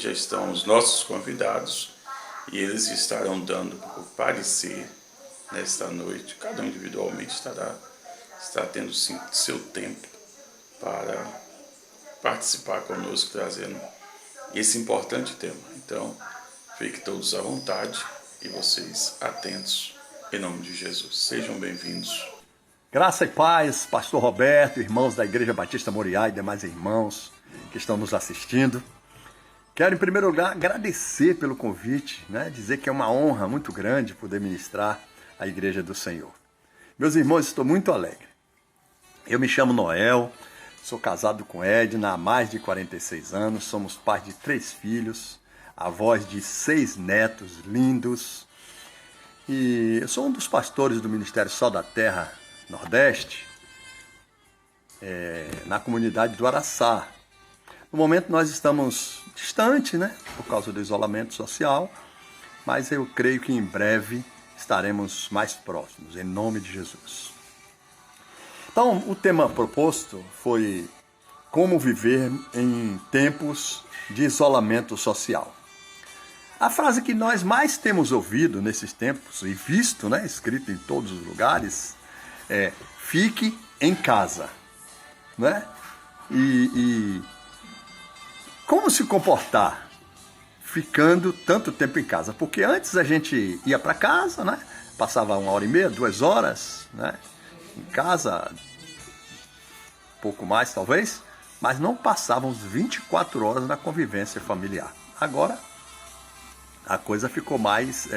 já estão os nossos convidados e eles estarão dando o parecer nesta noite. Cada um individualmente está tendo seu tempo para participar conosco, trazendo esse importante tema. Então, fiquem todos à vontade e vocês atentos, em nome de Jesus. Sejam bem-vindos. Graça e paz, pastor Roberto, irmãos da Igreja Batista Moriá e demais irmãos que estão nos assistindo. Quero, em primeiro lugar, agradecer pelo convite, dizer que é uma honra muito grande poder ministrar a Igreja do Senhor. Meus irmãos, estou muito alegre. Eu me chamo Noel, sou casado com Edna há mais de 46 anos, somos pais de 3 filhos, avós de 6 netos lindos. E eu sou um dos pastores do Ministério Sal da Terra Nordeste, na comunidade do Araçá. No momento nós estamos distante, por causa do isolamento social, mas eu creio que em breve estaremos mais próximos, em nome de Jesus. Então, o tema proposto foi como viver em tempos de isolamento social. A frase que nós mais temos ouvido nesses tempos e visto, escrito em todos os lugares, é: fique em casa. E como se comportar ficando tanto tempo em casa? Porque antes a gente ia para casa, passava 1h30, 2 horas, em casa, pouco mais talvez, mas não passávamos 24 horas na convivência familiar. Agora, a coisa ficou mais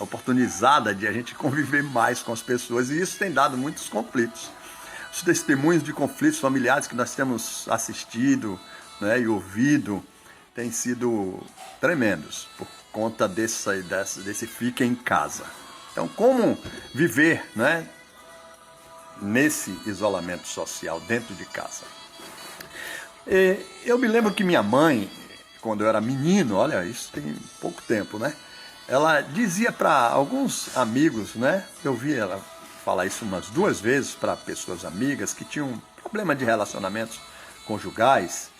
oportunizada de a gente conviver mais com as pessoas, e isso tem dado muitos conflitos. Os testemunhos de conflitos familiares que nós temos assistido e ouvido têm sido tremendos por conta desse fique em casa. Então, como viver nesse isolamento social dentro de casa? Eu me lembro que minha mãe, quando eu era menino, olha, isso tem pouco tempo, ela dizia para alguns amigos, eu vi ela falar isso umas 2 vezes para pessoas amigas que tinham problema de relacionamentos conjugais,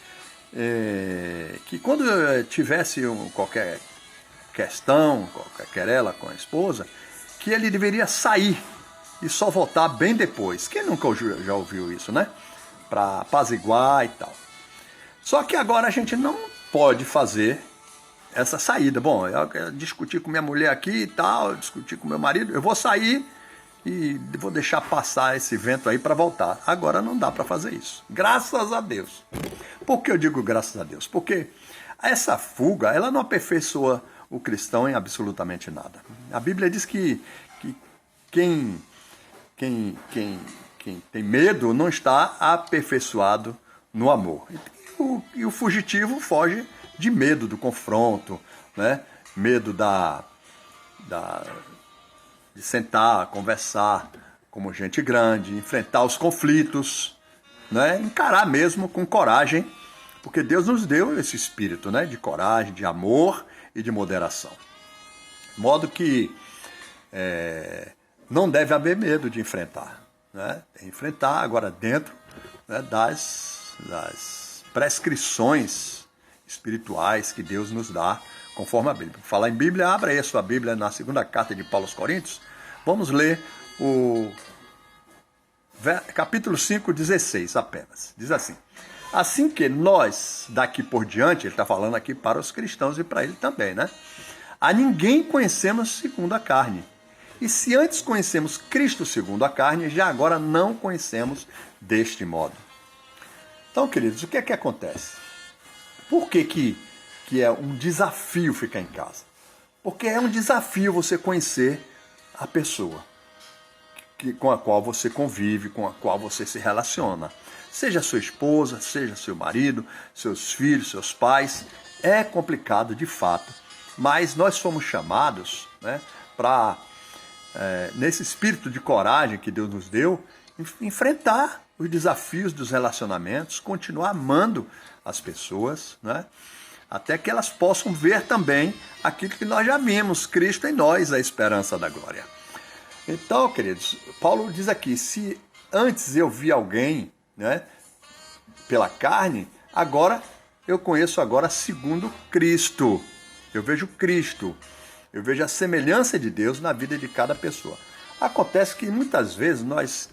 que quando tivesse qualquer questão, qualquer querela com a esposa, que ele deveria sair e só voltar bem depois. Quem nunca já ouviu isso, para apaziguar e tal. Só que agora a gente não pode fazer essa saída. Bom, eu discuti com minha mulher aqui e tal, eu discuti com meu marido, eu vou sair e vou deixar passar esse vento aí para voltar. Agora não dá para fazer isso. Graças a Deus. Por que eu digo graças a Deus? Porque essa fuga, ela não aperfeiçoa o cristão em absolutamente nada. A Bíblia diz que quem tem medo não está aperfeiçoado no amor. E o fugitivo foge de medo do confronto, medo de sentar, conversar como gente grande, enfrentar os conflitos, encarar mesmo com coragem, porque Deus nos deu esse espírito de coragem, de amor e de moderação. De modo que não deve haver medo de enfrentar. Enfrentar agora dentro das prescrições espirituais que Deus nos dá, conforme a Bíblia. Falar em Bíblia, abra aí a sua Bíblia na 2ª carta de Paulo aos Coríntios. Vamos ler o capítulo 5, 16 apenas. Diz assim: assim que nós, daqui por diante, ele está falando aqui para os cristãos e para ele também, a ninguém conhecemos segundo a carne. E se antes conhecemos Cristo segundo a carne, já agora não conhecemos deste modo. Então, queridos, o que é que acontece? Por que é um desafio ficar em casa? Porque é um desafio você conhecer a pessoa com a qual você convive, com a qual você se relaciona. Seja sua esposa, seja seu marido, seus filhos, seus pais. É complicado de fato, mas nós fomos chamados para, nesse espírito de coragem que Deus nos deu, enfrentar os desafios dos relacionamentos, continuar amando as pessoas, até que elas possam ver também aquilo que nós já vimos, Cristo em nós, a esperança da glória. Então, queridos, Paulo diz aqui, se antes eu vi alguém pela carne, agora eu conheço agora segundo Cristo. Eu vejo Cristo. Eu vejo a semelhança de Deus na vida de cada pessoa. Acontece que muitas vezes nós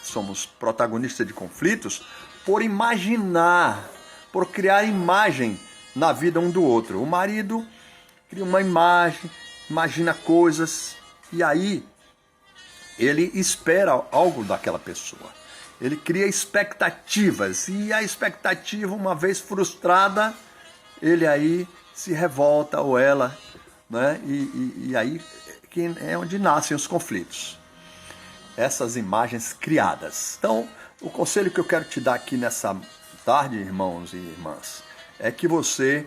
somos protagonistas de conflitos por imaginar, por criar imagem na vida um do outro. O marido cria uma imagem, imagina coisas, e aí ele espera algo daquela pessoa. Ele cria expectativas, e a expectativa, uma vez frustrada, ele aí se revolta, ou ela, né? E aí que é onde nascem os conflitos. Essas imagens criadas. Então, o conselho que eu quero te dar aqui nessa tarde, irmãos e irmãs, é que você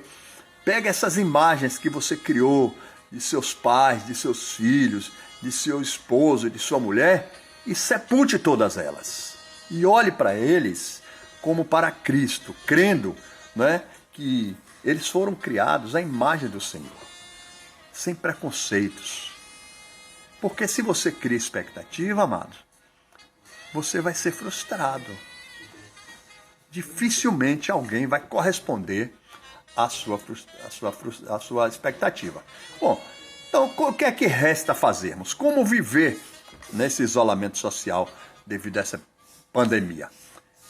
pegue essas imagens que você criou de seus pais, de seus filhos, de seu esposo, de sua mulher, e sepulte todas elas. E olhe para eles como para Cristo, crendo, né, que eles foram criados à imagem do Senhor, sem preconceitos. Porque se você cria expectativa, amado, você vai ser frustrado. Dificilmente alguém vai corresponder à sua expectativa. Bom, então o que é que resta fazermos? Como viver nesse isolamento social devido a essa pandemia?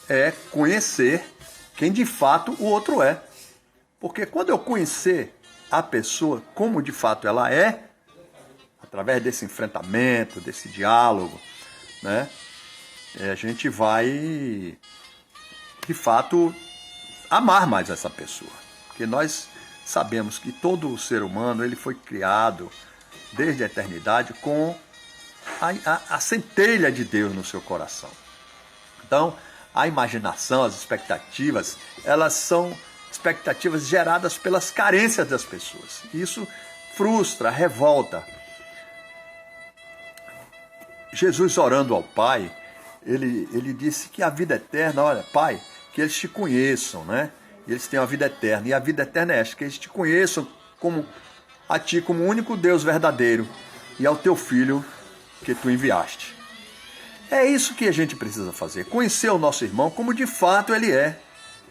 É conhecer quem de fato o outro é. Porque quando eu conhecer a pessoa como de fato ela é, através desse enfrentamento, desse diálogo, né, a gente vai, de fato, amar mais essa pessoa. Porque nós sabemos que todo ser humano ele foi criado desde a eternidade com a centelha de Deus no seu coração. Então, a imaginação, as expectativas, elas são expectativas geradas pelas carências das pessoas. Isso frustra, revolta. Jesus, orando ao Pai, ele disse que a vida eterna, olha, Pai, que eles te conheçam, né? E eles têm a vida eterna. E a vida eterna é esta, que eles te conheçam como a ti, como o único Deus verdadeiro, e ao teu Filho que tu enviaste. É isso que a gente precisa fazer, conhecer o nosso irmão como de fato ele é.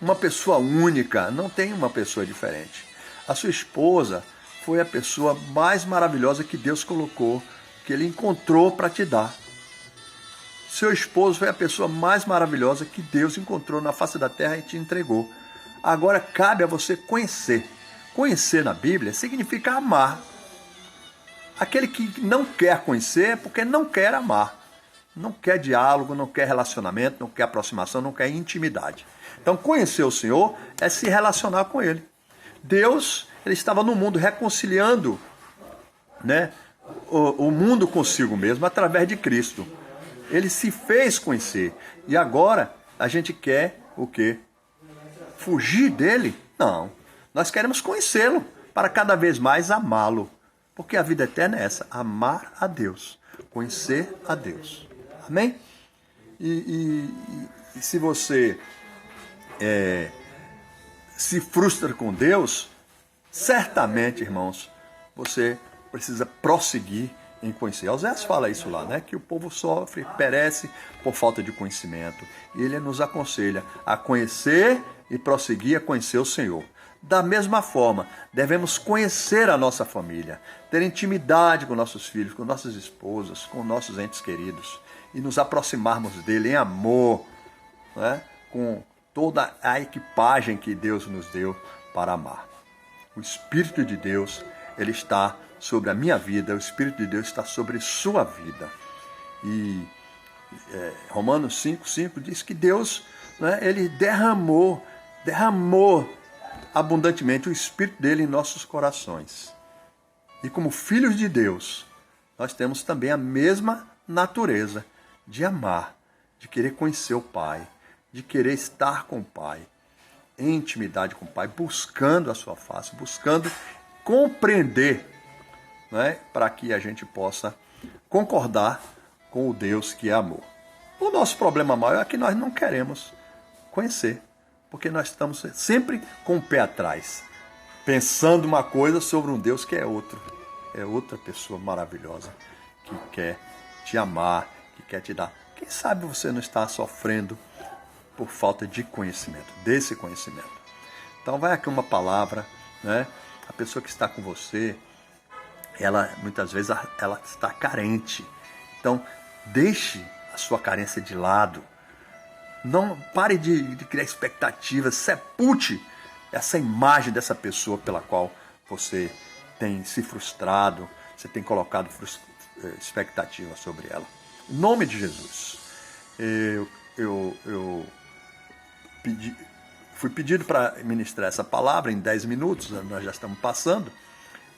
Uma pessoa única, não tem uma pessoa diferente. A sua esposa foi a pessoa mais maravilhosa que Deus colocou, que ele encontrou para te dar. Seu esposo foi a pessoa mais maravilhosa que Deus encontrou na face da terra e te entregou. Agora cabe a você conhecer. Conhecer na Bíblia significa amar. Aquele que não quer conhecer é porque não quer amar. Não quer diálogo, não quer relacionamento, não quer aproximação, não quer intimidade. Então conhecer o Senhor é se relacionar com Ele. Deus, Ele estava no mundo reconciliando, né, o mundo consigo mesmo através de Cristo. Ele se fez conhecer. E agora a gente quer o quê? Fugir dele? Não. Nós queremos conhecê-lo para cada vez mais amá-lo. Porque a vida eterna é essa, amar a Deus, conhecer a Deus. Amém? E se você se frustra com Deus, certamente, irmãos, você precisa prosseguir em conhecer. Oséias fala isso lá, né? Que o povo sofre, perece por falta de conhecimento. E ele nos aconselha a conhecer e prosseguir a conhecer o Senhor. Da mesma forma, devemos conhecer a nossa família, ter intimidade com nossos filhos, com nossas esposas, com nossos entes queridos e nos aproximarmos dele em amor, né? Com toda a equipagem que Deus nos deu para amar. O Espírito de Deus, ele está sobre a minha vida, o Espírito de Deus está sobre sua vida. E Romanos 5,5 diz que Deus, né, ele derramou abundantemente o Espírito dele em nossos corações. E como filhos de Deus, nós temos também a mesma natureza de amar, de querer conhecer o Pai, de querer estar com o Pai, em intimidade com o Pai, buscando a sua face, buscando compreender, né, para que a gente possa concordar com o Deus que é amor. O nosso problema maior é que nós não queremos conhecer, porque nós estamos sempre com o pé atrás, pensando uma coisa sobre um Deus que é outro. É outra pessoa maravilhosa que quer te amar, que quer te dar. Quem sabe você não está sofrendo por falta de conhecimento, desse conhecimento. Então vai aqui uma palavra, né? A pessoa que está com você, ela muitas vezes ela está carente. Então deixe a sua carência de lado. Não pare de criar expectativas, sepulte essa imagem dessa pessoa pela qual você tem se frustrado, você tem colocado expectativa sobre ela. Em nome de Jesus, eu fui pedido para ministrar essa palavra em 10 minutos, nós já estamos passando,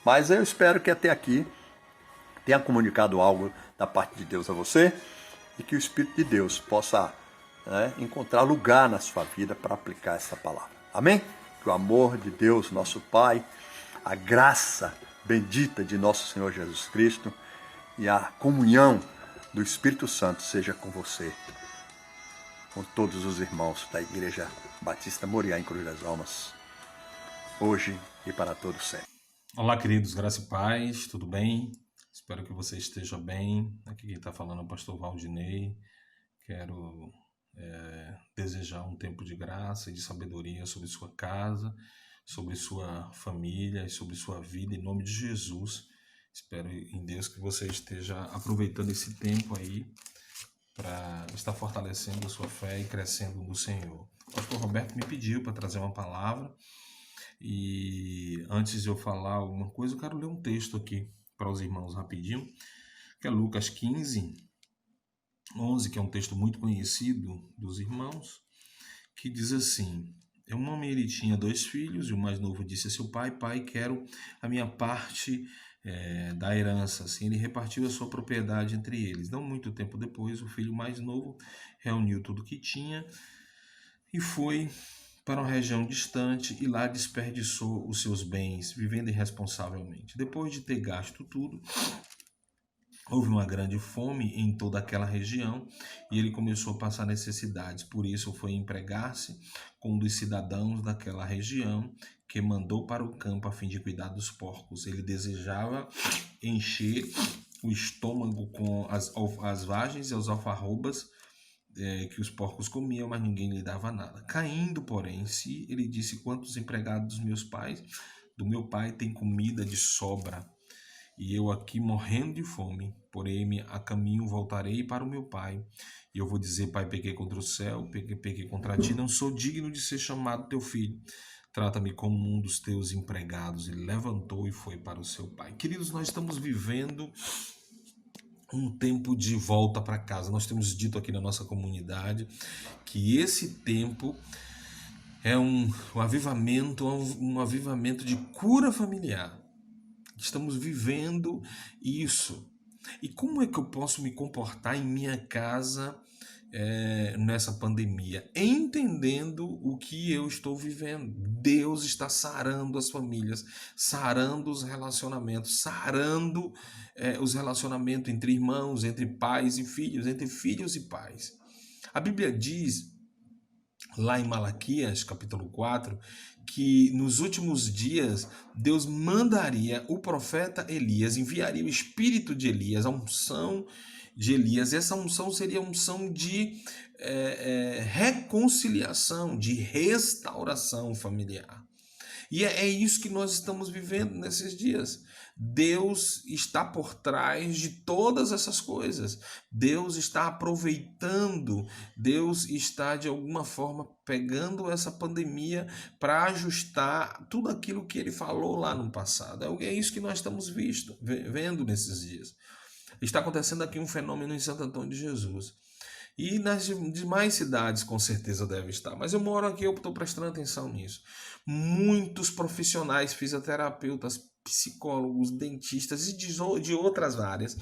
mas eu espero que até aqui tenha comunicado algo da parte de Deus a você e que o Espírito de Deus possa encontrar lugar na sua vida para aplicar essa palavra. Amém? Que o amor de Deus, nosso Pai, a graça bendita de nosso Senhor Jesus Cristo e a comunhão do Espírito Santo seja com você, com todos os irmãos da Igreja Batista Moriá em Cruz das Almas, hoje e para todo sempre. Olá, queridos, graça e paz, tudo bem? Espero que você esteja bem. Aqui quem está falando é o pastor Valdinei. Quero desejar um tempo de graça e de sabedoria sobre sua casa, sobre sua família e sobre sua vida, em nome de Jesus. Espero em Deus que você esteja aproveitando esse tempo aí para estar fortalecendo a sua fé e crescendo no Senhor. O pastor Roberto me pediu para trazer uma palavra e antes de eu falar alguma coisa, eu quero ler um texto aqui para os irmãos rapidinho, que é Lucas 15, 11, que é um texto muito conhecido dos irmãos, que diz assim: um homem, ele tinha 2 filhos, e o mais novo disse a seu pai: pai, quero a minha parte da herança. Assim, ele repartiu a sua propriedade entre eles. Não muito tempo depois, o filho mais novo reuniu tudo que tinha e foi para uma região distante e lá desperdiçou os seus bens, vivendo irresponsavelmente. Depois de ter gasto tudo, houve uma grande fome em toda aquela região e ele começou a passar necessidades. Por isso foi empregar-se com um dos cidadãos daquela região, que mandou para o campo a fim de cuidar dos porcos. Ele desejava encher o estômago com as vagens e as alfarrobas que os porcos comiam, mas ninguém lhe dava nada. Caindo, porém, em si, ele disse: quantos empregados do meu pai tem comida de sobra, e eu aqui morrendo de fome, porém a caminho voltarei para o meu pai, e eu vou dizer: pai, pequei contra o céu, pequei contra ti, não sou digno de ser chamado teu filho, trata-me como um dos teus empregados. Ele levantou e foi para o seu pai. Queridos, nós estamos vivendo um tempo de volta para casa. Nós temos dito aqui na nossa comunidade que esse tempo é um avivamento de cura familiar. Estamos vivendo isso. E como é que eu posso me comportar em minha casa nessa pandemia? Entendendo o que eu estou vivendo. Deus está sarando as famílias, sarando os relacionamentos, sarando os relacionamentos entre irmãos, entre pais e filhos, entre filhos e pais. A Bíblia diz, lá em Malaquias, capítulo 4, que nos últimos dias Deus mandaria o profeta Elias, enviaria o espírito de Elias, a unção de Elias. Essa unção seria a unção de reconciliação, de restauração familiar. E é isso que nós estamos vivendo nesses dias. Deus está por trás de todas essas coisas. Deus está aproveitando, Deus está de alguma forma pegando essa pandemia para ajustar tudo aquilo que ele falou lá no passado. É isso que nós estamos vendo nesses dias. Está acontecendo aqui um fenômeno em Santo Antônio de Jesus. E nas demais cidades com certeza deve estar. Mas eu moro aqui, eu estou prestando atenção nisso. Muitos profissionais, fisioterapeutas, psicólogos, dentistas e de outras áreas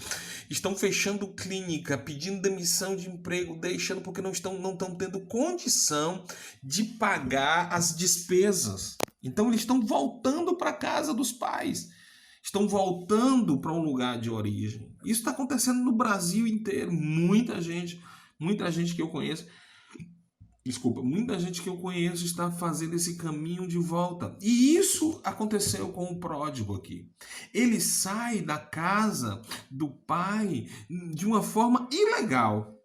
estão fechando clínica, pedindo demissão de emprego, deixando porque não estão tendo condição de pagar as despesas. Então eles estão voltando para a casa dos pais. Estão voltando para um lugar de origem. Isso está acontecendo no Brasil inteiro. Muita gente que eu conheço, muita gente que eu conheço está fazendo esse caminho de volta. E isso aconteceu com o pródigo aqui. Ele sai da casa do pai de uma forma ilegal.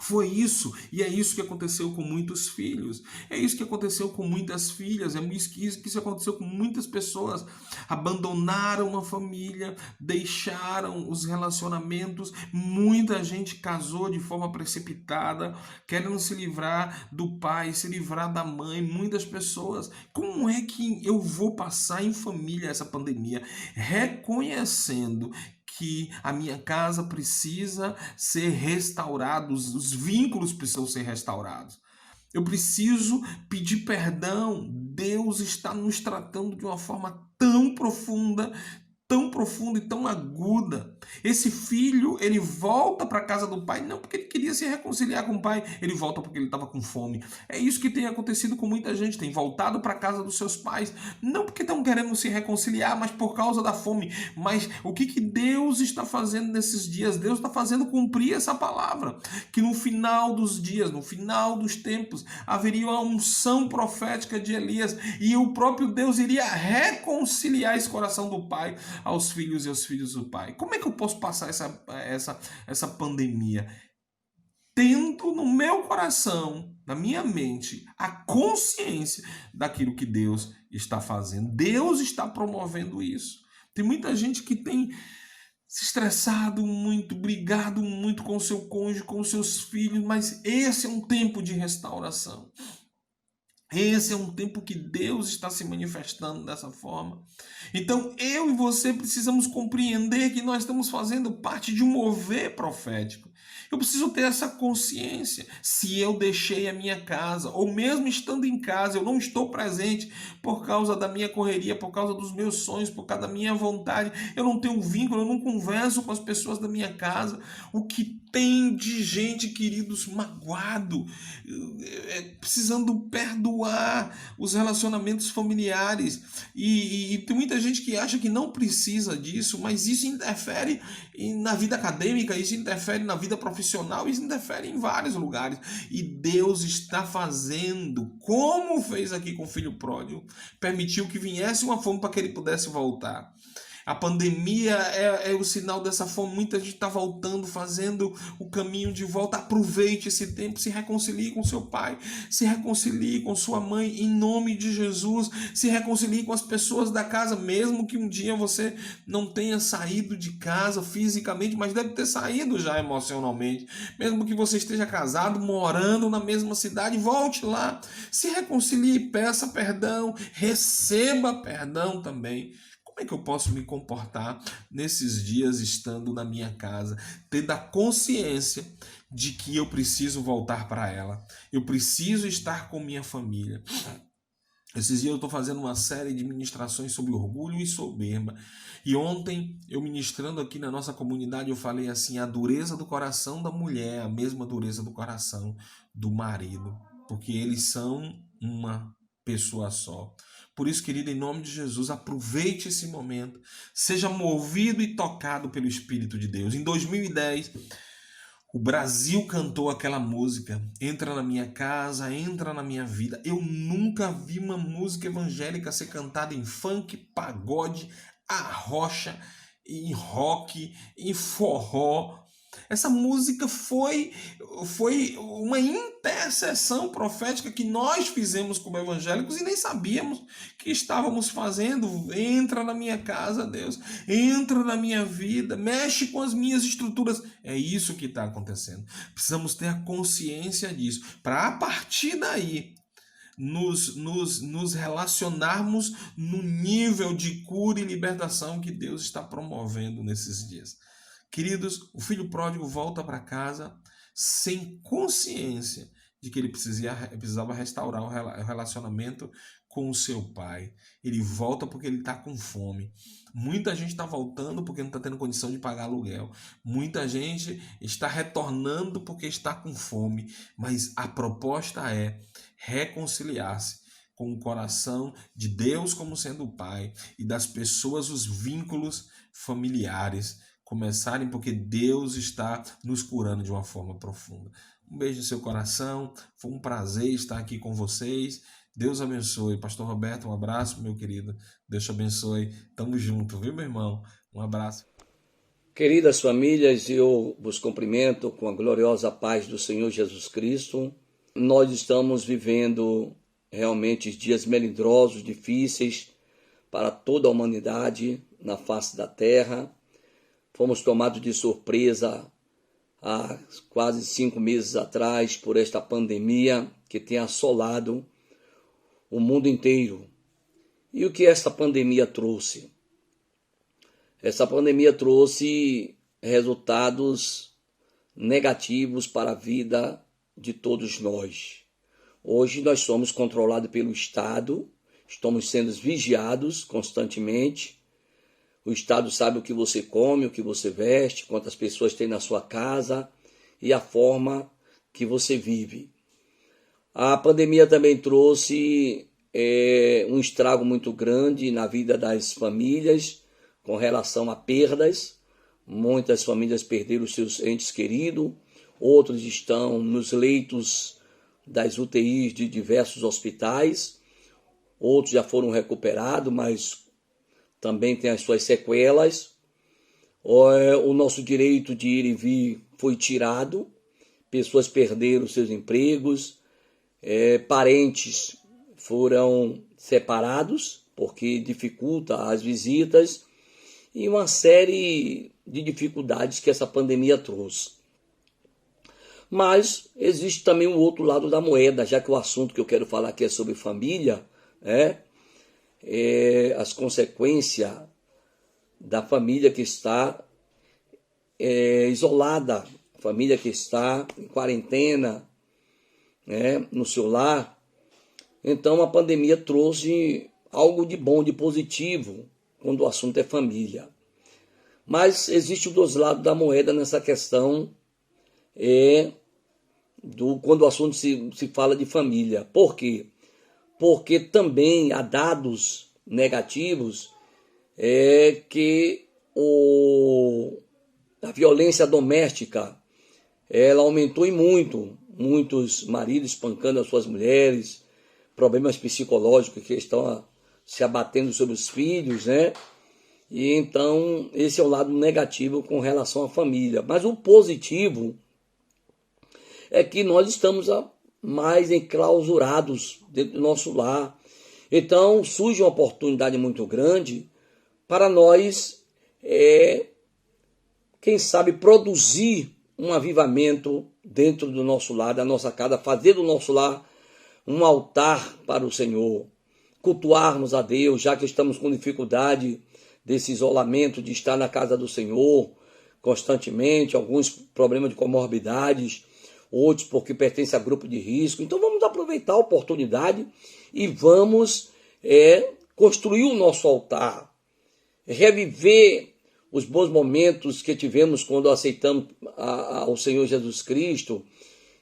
Foi isso, e é isso que aconteceu com muitos filhos, é isso que aconteceu com muitas filhas, é isso que aconteceu com muitas pessoas. Abandonaram a família, deixaram os relacionamentos, muita gente casou de forma precipitada, querendo se livrar do pai, se livrar da mãe, muitas pessoas. Como é que eu vou passar em família essa pandemia? Reconhecendo que a minha casa precisa ser restaurada, os vínculos precisam ser restaurados. Eu preciso pedir perdão. Deus está nos tratando de uma forma tão profunda e tão aguda. Esse filho, ele volta para a casa do pai não porque ele queria se reconciliar com o pai, ele volta porque ele estava com fome. É isso que tem acontecido com muita gente, tem voltado para a casa dos seus pais, não porque estão querendo se reconciliar, mas por causa da fome. Mas o que Deus está fazendo nesses dias? Deus está fazendo cumprir essa palavra, que no final dos dias, no final dos tempos, haveria uma unção profética de Elias e o próprio Deus iria reconciliar esse coração do pai aos filhos e aos filhos do pai. Como é que eu posso passar essa pandemia? Tendo no meu coração, na minha mente, a consciência daquilo que Deus está fazendo. Deus está promovendo isso. Tem muita gente que tem se estressado muito, brigado muito com o seu cônjuge, com os seus filhos, mas esse é um tempo de restauração. Esse é um tempo que Deus está se manifestando dessa forma. Então, eu e você precisamos compreender que nós estamos fazendo parte de um mover profético. Eu preciso ter essa consciência. Se eu deixei a minha casa, ou mesmo estando em casa, eu não estou presente por causa da minha correria, por causa dos meus sonhos, por causa da minha vontade, eu não tenho vínculo, eu não converso com as pessoas da minha casa. O que tem de gente, queridos, magoado, precisando perdoar os relacionamentos familiares. E tem muita gente que acha que não precisa disso, mas isso interfere na vida acadêmica, isso interfere na vida profissional, isso interfere em vários lugares. E Deus está fazendo, como fez aqui com o filho pródigo, permitiu que viesse uma fome para que ele pudesse voltar. A pandemia é o sinal dessa fome. Muita gente está voltando, fazendo o caminho de volta. Aproveite esse tempo, se reconcilie com seu pai, se reconcilie com sua mãe, em nome de Jesus. Se reconcilie com as pessoas da casa, mesmo que um dia você não tenha saído de casa fisicamente, mas deve ter saído já emocionalmente. Mesmo que você esteja casado, morando na mesma cidade, volte lá, se reconcilie, peça perdão, receba perdão também. Como é que eu posso me comportar nesses dias estando na minha casa, tendo a consciência de que eu preciso voltar para ela, eu preciso estar com minha família? Esses dias eu estou fazendo uma série de ministrações sobre orgulho e soberba. E ontem, eu ministrando aqui na nossa comunidade, eu falei assim, a dureza do coração da mulher é a mesma dureza do coração do marido, porque eles são uma pessoa só. Por isso, querido, em nome de Jesus, aproveite esse momento, seja movido e tocado pelo Espírito de Deus. Em 2010, o Brasil cantou aquela música, Entra na Minha Casa, Entra na Minha Vida. Eu nunca vi uma música evangélica ser cantada em funk, pagode, arrocha, em rock, em forró. Essa música foi uma intercessão profética que nós fizemos como evangélicos e nem sabíamos que estávamos fazendo. Entra na minha casa, Deus. Entra na minha vida. Mexe com as minhas estruturas. É isso que está acontecendo. Precisamos ter a consciência disso. Para a partir daí nos relacionarmos no nível de cura e libertação que Deus está promovendo nesses dias. Queridos, o filho pródigo volta para casa sem consciência de que ele precisava restaurar o relacionamento com o seu pai. Ele volta porque ele está com fome. Muita gente está voltando porque não está tendo condição de pagar aluguel. Muita gente está retornando porque está com fome. Mas a proposta é reconciliar-se com o coração de Deus como sendo o pai e das pessoas, os vínculos familiares começarem, porque Deus está nos curando de uma forma profunda. Um beijo no seu coração, foi um prazer estar aqui com vocês. Deus abençoe. Pastor Roberto, um abraço, meu querido. Deus te abençoe. Tamo junto, viu, meu irmão? Um abraço. Queridas famílias, eu vos cumprimento com a gloriosa paz do Senhor Jesus Cristo. Nós estamos vivendo realmente dias melindrosos, difíceis para toda a humanidade na face da terra. Fomos tomados de surpresa há quase 5 meses atrás por esta pandemia que tem assolado o mundo inteiro. E o que esta pandemia trouxe? Essa pandemia trouxe resultados negativos para a vida de todos nós. Hoje nós somos controlados pelo Estado, estamos sendo vigiados constantemente. O Estado sabe o que você come, o que você veste, quantas pessoas tem na sua casa e a forma que você vive. A pandemia também trouxe um estrago muito grande na vida das famílias, com relação a perdas. Muitas famílias perderam seus entes queridos, outros estão nos leitos das UTIs de diversos hospitais, outros já foram recuperados, mas também tem as suas sequelas. O nosso direito de ir e vir foi tirado, pessoas perderam seus empregos, parentes foram separados, porque dificulta as visitas, e uma série de dificuldades que essa pandemia trouxe. Mas existe também o outro lado da moeda, já que o assunto que eu quero falar aqui é sobre família, as consequências da família que está isolada, família que está em quarentena, no seu lar. Então a pandemia trouxe algo de bom, de positivo, quando o assunto é família. Mas existe os dois lados da moeda nessa questão, quando o assunto se fala de família. Por quê? Porque também há dados negativos que a violência doméstica ela aumentou em muito. Muitos maridos espancando as suas mulheres, problemas psicológicos que estão se abatendo sobre os filhos, E então esse é o lado negativo com relação à família. Mas o positivo é que nós estamos mais enclausurados dentro do nosso lar. Então surge uma oportunidade muito grande para nós, quem sabe, produzir um avivamento dentro do nosso lar, da nossa casa, fazer do nosso lar um altar para o Senhor, cultuarmos a Deus, já que estamos com dificuldade desse isolamento, de estar na casa do Senhor constantemente, alguns problemas de comorbidades, outros porque pertencem a grupo de risco. Então vamos aproveitar a oportunidade e vamos construir o nosso altar, reviver os bons momentos que tivemos quando aceitamos ao Senhor Jesus Cristo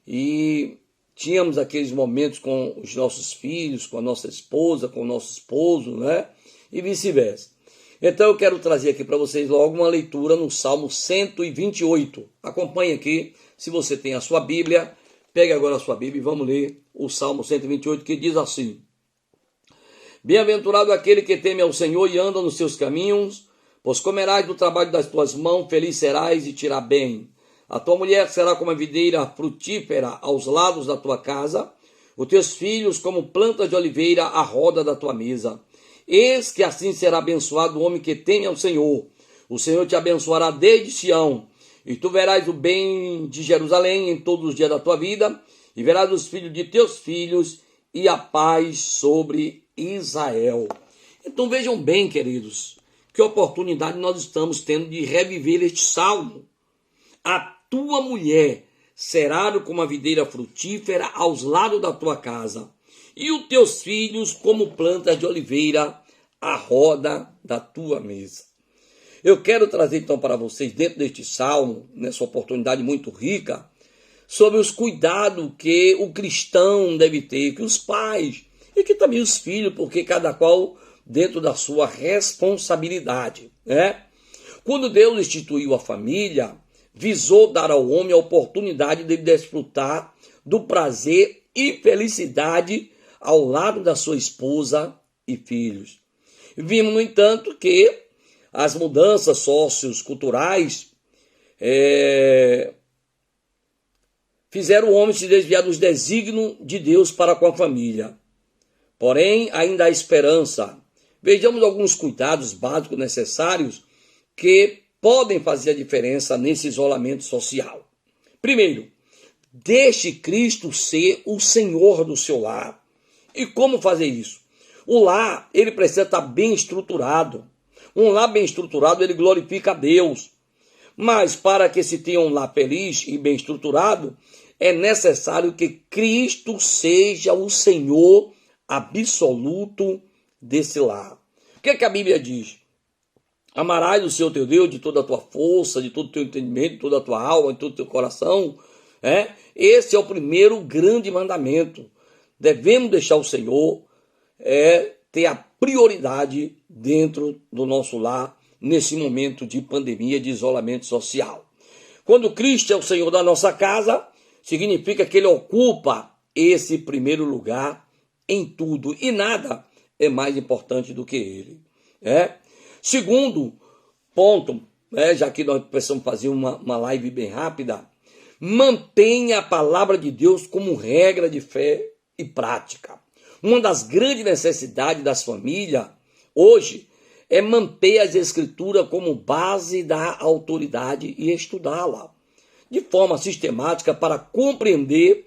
e tínhamos aqueles momentos com os nossos filhos, com a nossa esposa, com o nosso esposo, E vice-versa. Então eu quero trazer aqui para vocês logo uma leitura no Salmo 128. Acompanhe aqui, se você tem a sua Bíblia, pegue agora a sua Bíblia e vamos ler o Salmo 128, que diz assim: Bem-aventurado aquele que teme ao Senhor e anda nos seus caminhos, pois comerás do trabalho das tuas mãos, feliz serás e te irá bem. A tua mulher será como a videira frutífera aos lados da tua casa, os teus filhos como plantas de oliveira à roda da tua mesa. Eis que assim será abençoado o homem que teme ao Senhor. O Senhor te abençoará desde Sião, e tu verás o bem de Jerusalém em todos os dias da tua vida, e verás os filhos de teus filhos, e a paz sobre Israel. Então vejam bem, queridos, que oportunidade nós estamos tendo de reviver este salmo. A tua mulher será como a videira frutífera aos lados da tua casa, e os teus filhos como plantas de oliveira à roda da tua mesa. Eu quero trazer então para vocês, dentro deste salmo, nessa oportunidade muito rica, sobre os cuidados que o cristão deve ter, que os pais e que também os filhos, porque cada qual dentro da sua responsabilidade. Quando Deus instituiu a família, visou dar ao homem a oportunidade de desfrutar do prazer e felicidade ao lado da sua esposa e filhos. Vimos, no entanto, que as mudanças socioculturais fizeram o homem se desviar dos desígnios de Deus para com a família. Porém, ainda há esperança. Vejamos alguns cuidados básicos necessários que podem fazer a diferença nesse isolamento social. Primeiro, deixe Cristo ser o Senhor do seu lar. E como fazer isso? O lar, ele precisa estar bem estruturado. Um lar bem estruturado, ele glorifica a Deus. Mas para que se tenha um lar feliz e bem estruturado, é necessário que Cristo seja o Senhor absoluto desse lar. O que é que a Bíblia diz? Amarás o Senhor teu Deus de toda a tua força, de todo o teu entendimento, de toda a tua alma, de todo o teu coração. Esse é o primeiro grande mandamento. Devemos deixar o Senhor ter a prioridade dentro do nosso lar nesse momento de pandemia, de isolamento social. Quando Cristo é o Senhor da nossa casa, significa que Ele ocupa esse primeiro lugar em tudo e nada é mais importante do que Ele. Segundo ponto, já que nós precisamos fazer uma live bem rápida, mantenha a palavra de Deus como regra de fé e prática. Uma das grandes necessidades das famílias hoje é manter as escrituras como base da autoridade e estudá-la de forma sistemática para compreender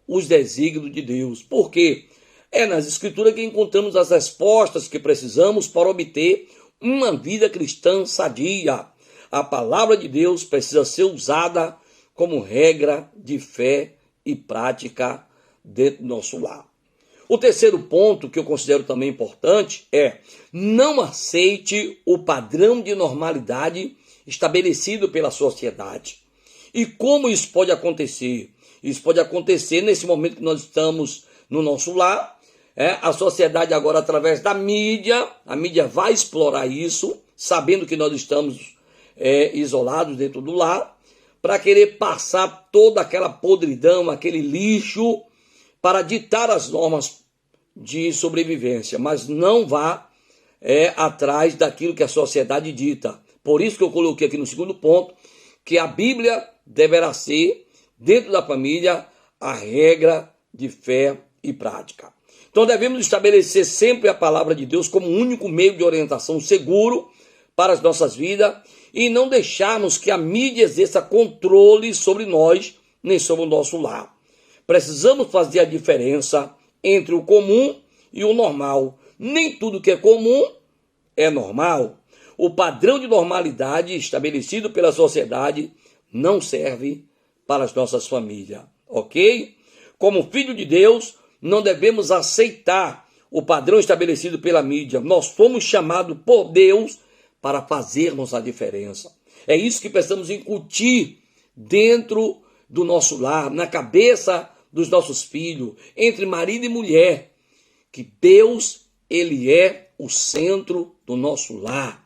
os desígnios de Deus. Porque é nas escrituras que encontramos as respostas que precisamos para obter uma vida cristã sadia. A palavra de Deus precisa ser usada como regra de fé e prática dentro do nosso lar. O terceiro ponto que eu considero também importante é: não aceite o padrão de normalidade estabelecido pela sociedade. E como isso pode acontecer? Isso pode acontecer nesse momento que nós estamos no nosso lar. A sociedade agora, através da mídia, a mídia vai explorar isso, sabendo que nós estamos isolados dentro do lar, para querer passar toda aquela podridão, aquele lixo, para ditar as normas de sobrevivência, mas não vá atrás daquilo que a sociedade dita. Por isso que eu coloquei aqui no segundo ponto, que a Bíblia deverá ser, dentro da família, a regra de fé e prática. Então devemos estabelecer sempre a palavra de Deus como o único meio de orientação seguro para as nossas vidas e não deixarmos que a mídia exerça controle sobre nós, nem sobre o nosso lar. Precisamos fazer a diferença entre o comum e o normal. Nem tudo que é comum é normal. O padrão de normalidade estabelecido pela sociedade não serve para as nossas famílias, ok? Como filho de Deus, não devemos aceitar o padrão estabelecido pela mídia. Nós fomos chamados por Deus para fazermos a diferença. É isso que precisamos incutir dentro do nosso lar, na cabeça dos nossos filhos, entre marido e mulher, que Deus, Ele é o centro do nosso lar.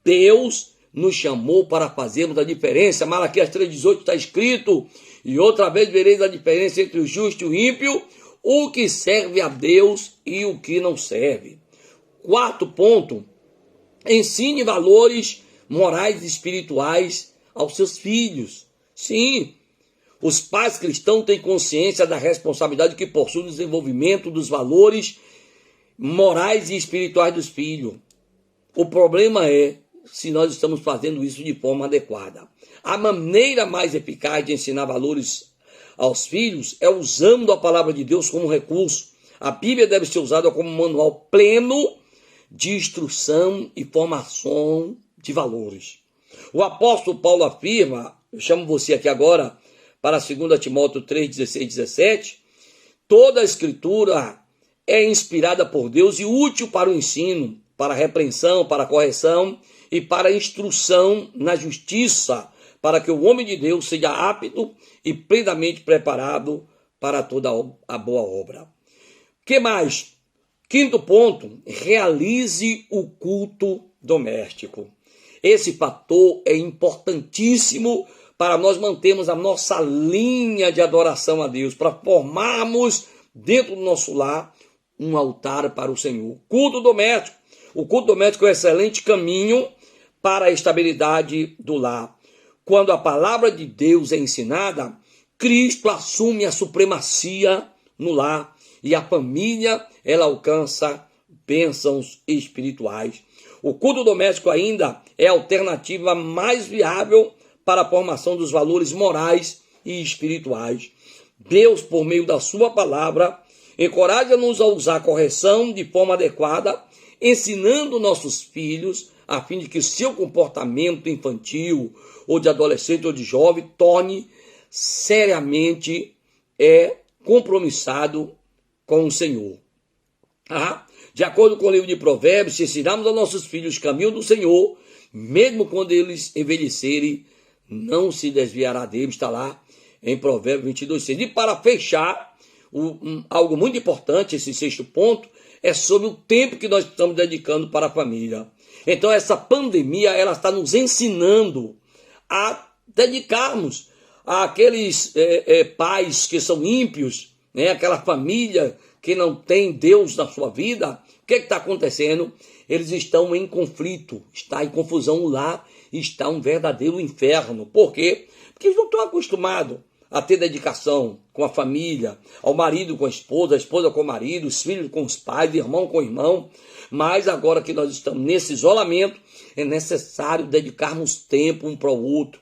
Deus nos chamou para fazermos a diferença. Malaquias 3,18 está escrito: e outra vez vereis a diferença entre o justo e o ímpio, o que serve a Deus e o que não serve. Quarto ponto: ensine valores morais e espirituais aos seus filhos. Sim, os pais cristãos têm consciência da responsabilidade que possui no desenvolvimento dos valores morais e espirituais dos filhos. O problema é se nós estamos fazendo isso de forma adequada. A maneira mais eficaz de ensinar valores aos filhos é usando a palavra de Deus como recurso. A Bíblia deve ser usada como um manual pleno de instrução e formação de valores. O apóstolo Paulo afirma, eu chamo você aqui agora para 2 Timóteo 3, 16 e 17, toda a escritura é inspirada por Deus e útil para o ensino, para a repreensão, para a correção e para a instrução na justiça, para que o homem de Deus seja apto e plenamente preparado para toda a boa obra. O que mais? Quinto ponto, realize o culto doméstico. Esse fator é importantíssimo para nós mantermos a nossa linha de adoração a Deus, para formarmos dentro do nosso lar um altar para o Senhor. Culto doméstico. O culto doméstico é um excelente caminho para a estabilidade do lar. Quando a palavra de Deus é ensinada, Cristo assume a supremacia no lar e a família ela alcança bênçãos espirituais. O culto doméstico ainda é a alternativa mais viável para a formação dos valores morais e espirituais. Deus, por meio da sua palavra, encoraja-nos a usar a correção de forma adequada, ensinando nossos filhos a fim de que seu comportamento infantil, ou de adolescente ou de jovem, torne seriamente compromissado com o Senhor. De acordo com o livro de Provérbios, se ensinarmos aos nossos filhos o caminho do Senhor, mesmo quando eles envelhecerem, não se desviará dele. Está lá em Provérbios 22:6. E para fechar, algo muito importante, esse sexto ponto, é sobre o tempo que nós estamos dedicando para a família. Então essa pandemia, ela está nos ensinando a dedicarmos àqueles pais que são ímpios, né? Aquela família que não tem Deus na sua vida. O que está acontecendo? Eles estão em conflito, está em confusão lá, está um verdadeiro inferno. Por quê? Porque eles não estão acostumados a ter dedicação com a família, ao marido com a esposa com o marido, os filhos com os pais, irmão com o irmão. Mas agora que nós estamos nesse isolamento, é necessário dedicarmos tempo um para o outro.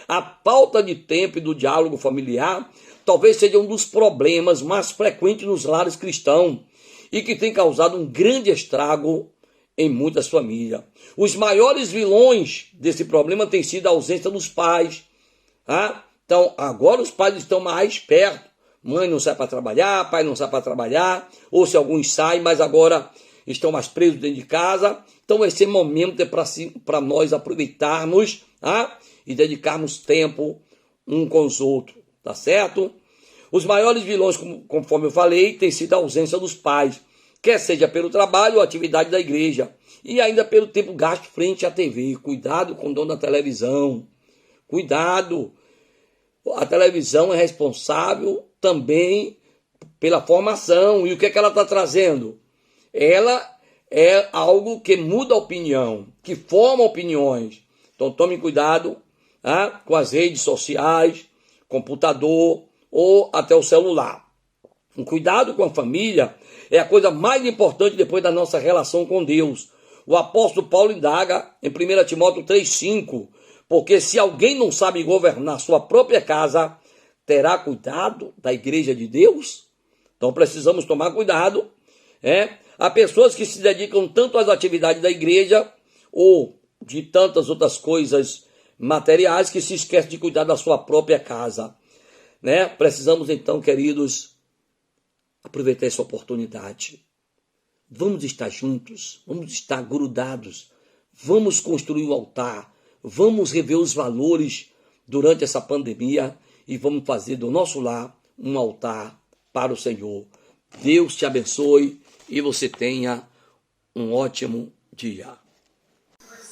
A falta de tempo e do diálogo familiar talvez seja um dos problemas mais frequentes nos lares cristãos e que tem causado um grande estrago em muitas famílias. Os maiores vilões desse problema têm sido a ausência dos pais. Então, agora os pais estão mais perto. Mãe não sai para trabalhar, pai não sai para trabalhar, ou se alguns saem, mas agora estão mais presos dentro de casa. Então, esse momento é para nós aproveitarmos e dedicarmos tempo um com os outros, tá certo? Os maiores vilões, conforme eu falei, tem sido a ausência dos pais, quer seja pelo trabalho ou atividade da igreja, e ainda pelo tempo gasto frente à TV. Cuidado com o dono da televisão, cuidado. A televisão é responsável também pela formação. E o que é que ela está trazendo? Ela é algo que muda a opinião, que forma opiniões. Então tome cuidado com as redes sociais, computador ou até o celular. Um cuidado com a família é a coisa mais importante depois da nossa relação com Deus. O apóstolo Paulo indaga em 1 Timóteo 3,5, porque se alguém não sabe governar sua própria casa, terá cuidado da igreja de Deus? Então precisamos tomar cuidado. Há pessoas que se dedicam tanto às atividades da igreja ou de tantas outras coisas materiais que se esquecem de cuidar da sua própria casa. Precisamos então, queridos, aproveitar essa oportunidade. Vamos estar juntos, vamos estar grudados, vamos construir o altar, vamos rever os valores durante essa pandemia e vamos fazer do nosso lar um altar para o Senhor. Deus te abençoe e você tenha um ótimo dia.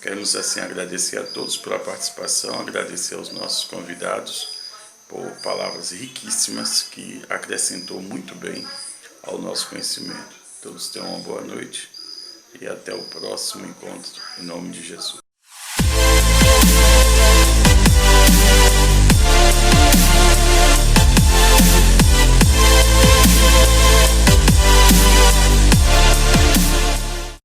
Queremos assim agradecer a todos pela participação, agradecer aos nossos convidados por palavras riquíssimas que acrescentou muito bem ao nosso conhecimento. Todos tenham uma boa noite e até o próximo encontro, em nome de Jesus.